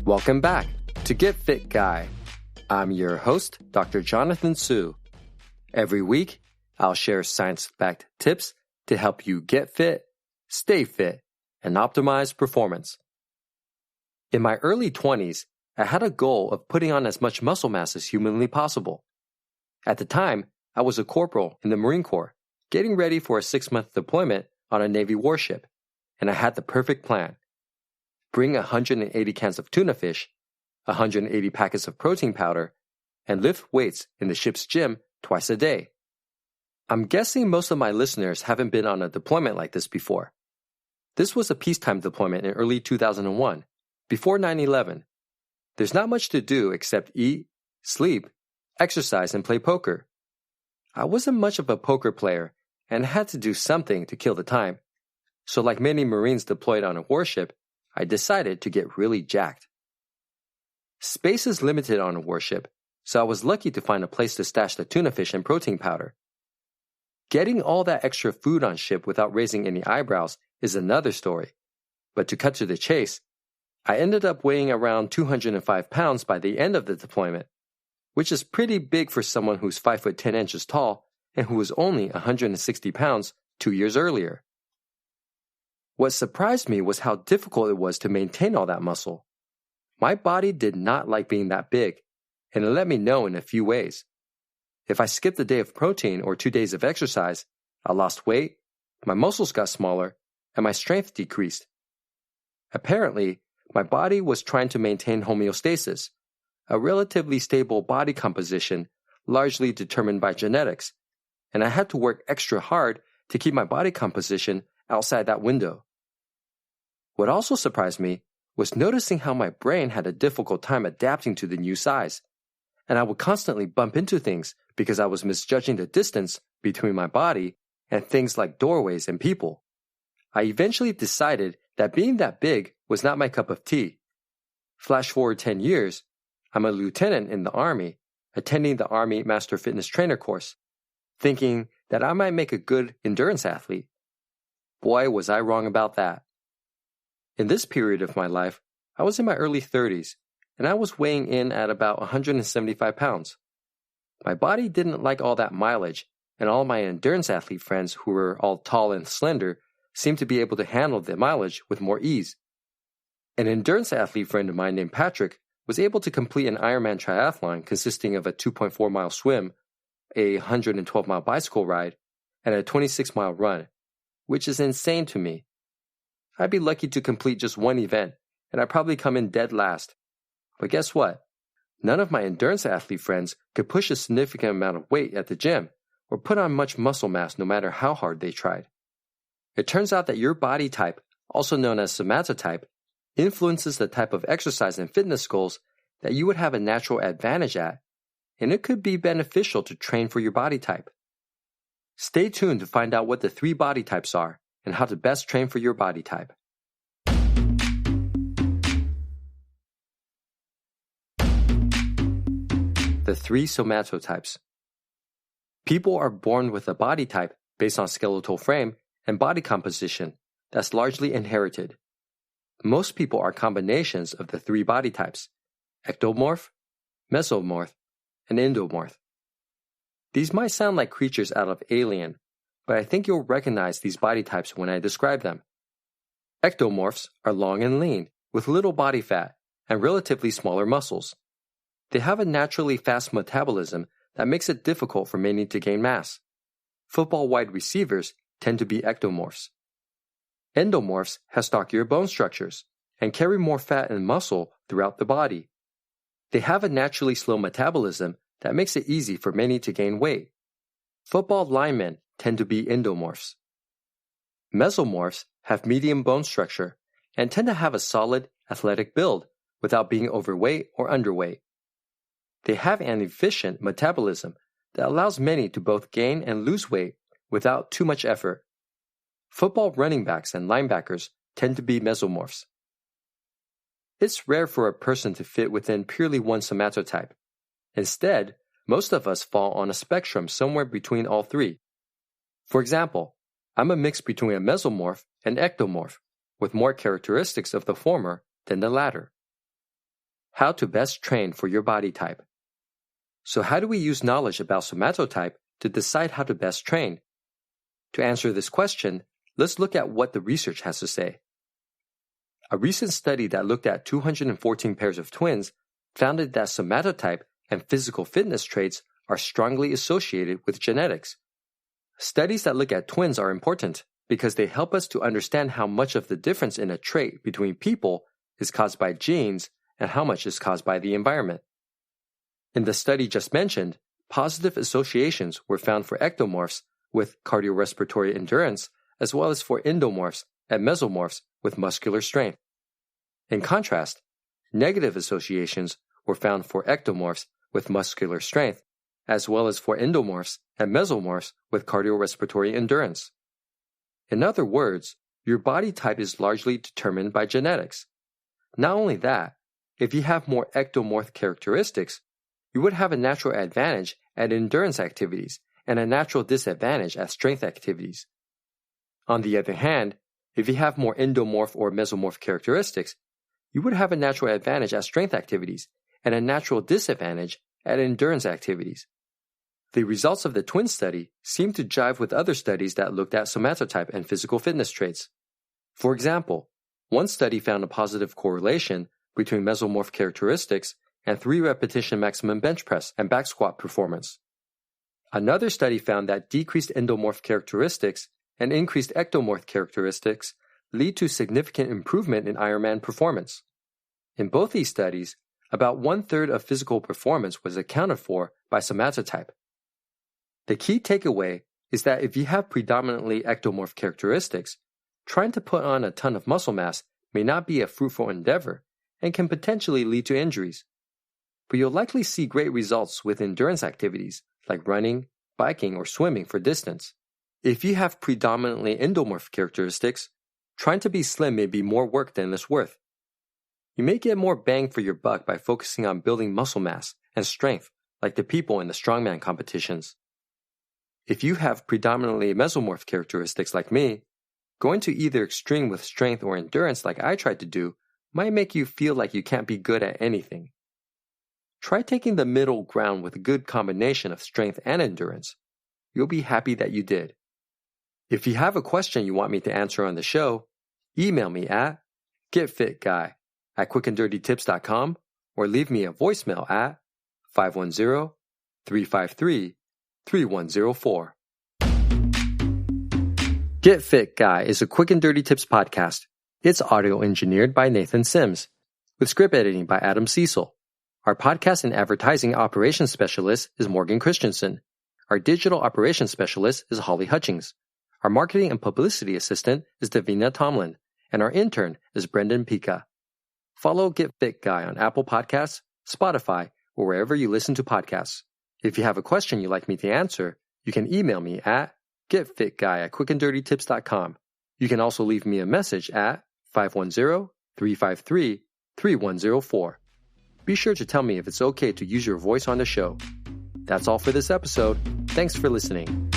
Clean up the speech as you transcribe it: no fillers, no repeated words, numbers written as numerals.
Welcome back to Get Fit Guy. I'm your host, Dr. Jonathan Su. Every week, I'll share science-backed tips to help you get fit, stay fit, and optimize performance. In my early 20s, I had a goal of putting on as much muscle mass as humanly possible. At the time, I was a corporal in the Marine Corps, getting ready for a 6-month deployment on a Navy warship, and I had the perfect plan. Bring 180 cans of tuna fish, 180 packets of protein powder, and lift weights in the ship's gym twice a day. I'm guessing most of my listeners haven't been on a deployment like this before. This was a peacetime deployment in early 2001, before 9/11. There's not much to do except eat, sleep, exercise, and play poker. I wasn't much of a poker player and had to do something to kill the time. So like many Marines deployed on a warship, I decided to get really jacked. Space is limited on a warship, so I was lucky to find a place to stash the tuna fish and protein powder. Getting all that extra food on ship without raising any eyebrows is another story. But to cut to the chase, I ended up weighing around 205 pounds by the end of the deployment, which is pretty big for someone who's 5 foot 10 inches tall and who was only 160 pounds 2 years earlier. What surprised me was how difficult it was to maintain all that muscle. My body did not like being that big, and it let me know in a few ways. If I skipped a day of protein or 2 days of exercise, I lost weight, my muscles got smaller, and my strength decreased. Apparently, my body was trying to maintain homeostasis, a relatively stable body composition largely determined by genetics, and I had to work extra hard to keep my body composition outside that window. What also surprised me was noticing how my brain had a difficult time adapting to the new size, and I would constantly bump into things because I was misjudging the distance between my body and things like doorways and people. I eventually decided that being that big was not my cup of tea. Flash forward 10 years, I'm a lieutenant in the Army, attending the Army Master Fitness Trainer course, thinking that I might make a good endurance athlete. Boy, was I wrong about that. In this period of my life, I was in my early 30s, and I was weighing in at about 175 pounds. My body didn't like all that mileage, and all my endurance athlete friends who were all tall and slender seemed to be able to handle the mileage with more ease. An endurance athlete friend of mine named Patrick was able to complete an Ironman triathlon consisting of a 2.4-mile swim, a 112-mile bicycle ride, and a 26-mile run, which is insane to me. I'd be lucky to complete just one event, and I'd probably come in dead last. But guess what? None of my endurance athlete friends could push a significant amount of weight at the gym or put on much muscle mass no matter how hard they tried. It turns out that your body type, also known as somatotype, influences the type of exercise and fitness goals that you would have a natural advantage at, and it could be beneficial to train for your body type. Stay tuned to find out what the 3 body types are and how to best train for your body type. The 3 somatotypes. People are born with a body type based on skeletal frame and body composition that's largely inherited. Most people are combinations of the 3 body types: ectomorph, mesomorph, and endomorph. These might sound like creatures out of Alien, but I think you'll recognize these body types when I describe them. Ectomorphs are long and lean, with little body fat and relatively smaller muscles. They have a naturally fast metabolism that makes it difficult for many to gain mass. Football wide receivers tend to be ectomorphs. Endomorphs have stockier bone structures and carry more fat and muscle throughout the body. They have a naturally slow metabolism that makes it easy for many to gain weight. Football linemen tend to be endomorphs. Mesomorphs have medium bone structure and tend to have a solid, athletic build without being overweight or underweight. They have an efficient metabolism that allows many to both gain and lose weight without too much effort. Football running backs and linebackers tend to be mesomorphs. It's rare for a person to fit within purely one somatotype. Instead, most of us fall on a spectrum somewhere between all 3. For example, I'm a mix between a mesomorph and ectomorph, with more characteristics of the former than the latter. how to best train for your body type. So how do we use knowledge about somatotype to decide how to best train? To answer this question, let's look at what the research has to say. A recent study that looked at 214 pairs of twins found that somatotype and physical fitness traits are strongly associated with genetics. Studies that look at twins are important because they help us to understand how much of the difference in a trait between people is caused by genes and how much is caused by the environment. In the study just mentioned, positive associations were found for ectomorphs with cardiorespiratory endurance as well as for endomorphs and mesomorphs with muscular strength. In contrast, negative associations were found for ectomorphs with muscular strength as well as for endomorphs and mesomorphs with cardiorespiratory endurance. In other words, your body type is largely determined by genetics. Not only that, if you have more ectomorph characteristics, you would have a natural advantage at endurance activities and a natural disadvantage at strength activities. On the other hand, if you have more endomorph or mesomorph characteristics, you would have a natural advantage at strength activities and a natural disadvantage at endurance activities. The results of the twin study seem to jive with other studies that looked at somatotype and physical fitness traits. For example, one study found a positive correlation between mesomorph characteristics and 3-repetition maximum bench press and back squat performance. Another study found that decreased endomorph characteristics and increased ectomorph characteristics lead to significant improvement in Ironman performance. In both these studies, about 1/3 of physical performance was accounted for by somatotype. The key takeaway is that if you have predominantly ectomorph characteristics, trying to put on a ton of muscle mass may not be a fruitful endeavor and can potentially lead to injuries. But you'll likely see great results with endurance activities like running, biking, or swimming for distance. If you have predominantly endomorph characteristics, trying to be slim may be more work than it's worth. You may get more bang for your buck by focusing on building muscle mass and strength like the people in the strongman competitions. If you have predominantly mesomorph characteristics like me, going to either extreme with strength or endurance like I tried to do might make you feel like you can't be good at anything. Try taking the middle ground with a good combination of strength and endurance. You'll be happy that you did. If you have a question you want me to answer on the show, email me at getfitguy@quickanddirtytips.com or leave me a voicemail at 510-353-3104. Get Fit Guy is a Quick and Dirty Tips podcast. It's audio engineered by Nathan Sims, with script editing by Adam Cecil. Our podcast and advertising operations specialist is Morgan Christensen. Our digital operations specialist is Holly Hutchings. Our marketing and publicity assistant is Davina Tomlin, and our intern is Brendan Pika. Follow Get Fit Guy on Apple Podcasts, Spotify, or wherever you listen to podcasts. If you have a question you'd like me to answer, you can email me at getfitguy@quickanddirtytips.com. You can also leave me a message at 510-353-3104. Be sure to tell me if it's okay to use your voice on the show. That's all for this episode. Thanks for listening.